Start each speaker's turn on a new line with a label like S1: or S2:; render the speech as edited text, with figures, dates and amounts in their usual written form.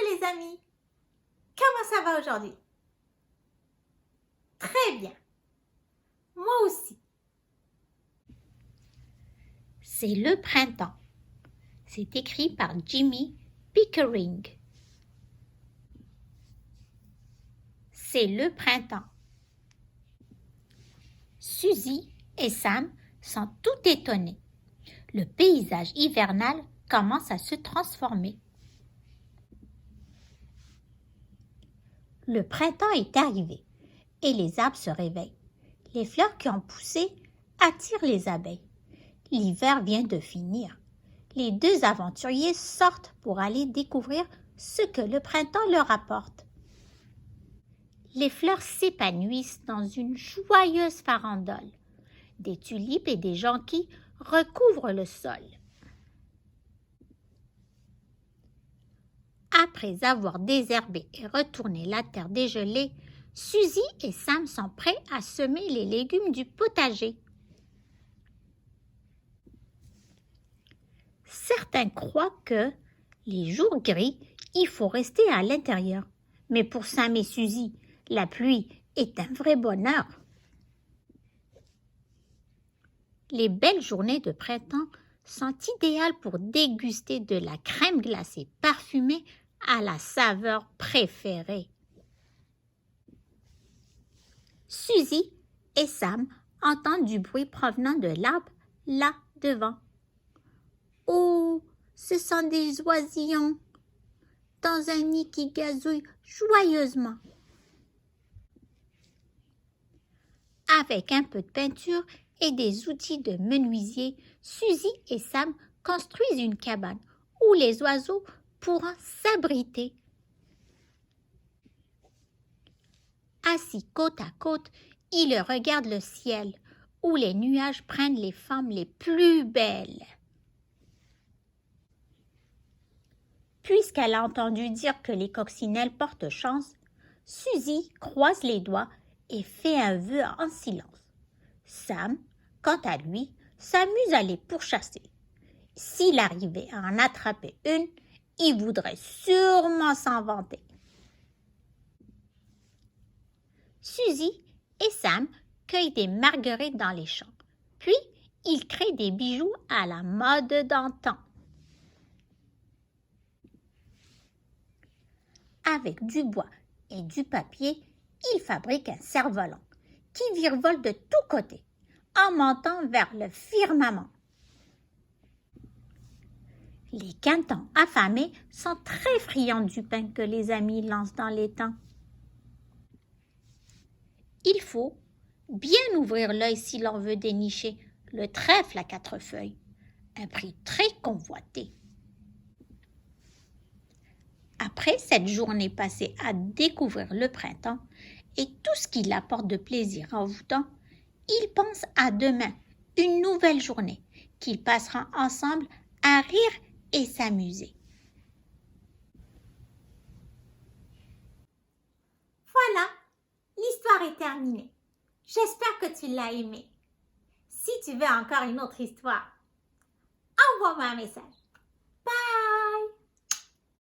S1: Coucou les amis, comment ça va aujourd'hui? Très bien, moi aussi.
S2: C'est le printemps. C'est écrit par Jimmy Pickering. C'est le printemps. Suzy et Sam sont tout étonnés. Le paysage hivernal commence à se transformer. Le printemps est arrivé et les arbres se réveillent. Les fleurs qui ont poussé attirent les abeilles. L'hiver vient de finir. Les deux aventuriers sortent pour aller découvrir ce que le printemps leur apporte. Les fleurs s'épanouissent dans une joyeuse farandole. Des tulipes et des jonquilles recouvrent le sol. Après avoir désherbé et retourné la terre dégelée, Suzy et Sam sont prêts à semer les légumes du potager. Certains croient que, les jours gris, il faut rester à l'intérieur. Mais pour Sam et Suzy, la pluie est un vrai bonheur. Les belles journées de printemps sont idéales pour déguster de la crème glacée parfumée à la saveur préférée. Suzy et Sam entendent du bruit provenant de l'arbre là devant. Oh, ce sont des oisillons dans un nid qui gazouille joyeusement. Avec un peu de peinture et des outils de menuisier, Suzy et Sam construisent une cabane où les oiseaux pourront s'abriter. Assis côte à côte, ils regardent le ciel où les nuages prennent les formes les plus belles. Puisqu'elle a entendu dire que les coccinelles portent chance, Suzy croise les doigts et fait un vœu en silence. Sam, quant à lui, s'amuse à les pourchasser. S'il arrivait à en attraper une, il voudrait sûrement s'en vanter. Suzy et Sam cueillent des marguerites dans les champs, puis ils créent des bijoux à la mode d'antan. Avec du bois et du papier, ils fabriquent un cerf-volant qui virevolte de tous côtés en montant vers le firmament. Les cantons affamés sont très friands du pain que les amis lancent dans l'étang. Il faut bien ouvrir l'œil si l'on veut dénicher le trèfle à 4 feuilles, un prix très convoité. Après cette journée passée à découvrir le printemps et tout ce qu'il apporte de plaisir envoûtant, ils pensent à demain, une nouvelle journée, qu'ils passeront ensemble à rire et s'amuser.
S1: Voilà, l'histoire est terminée. J'espère que tu l'as aimée. Si tu veux encore une autre histoire, envoie-moi un message.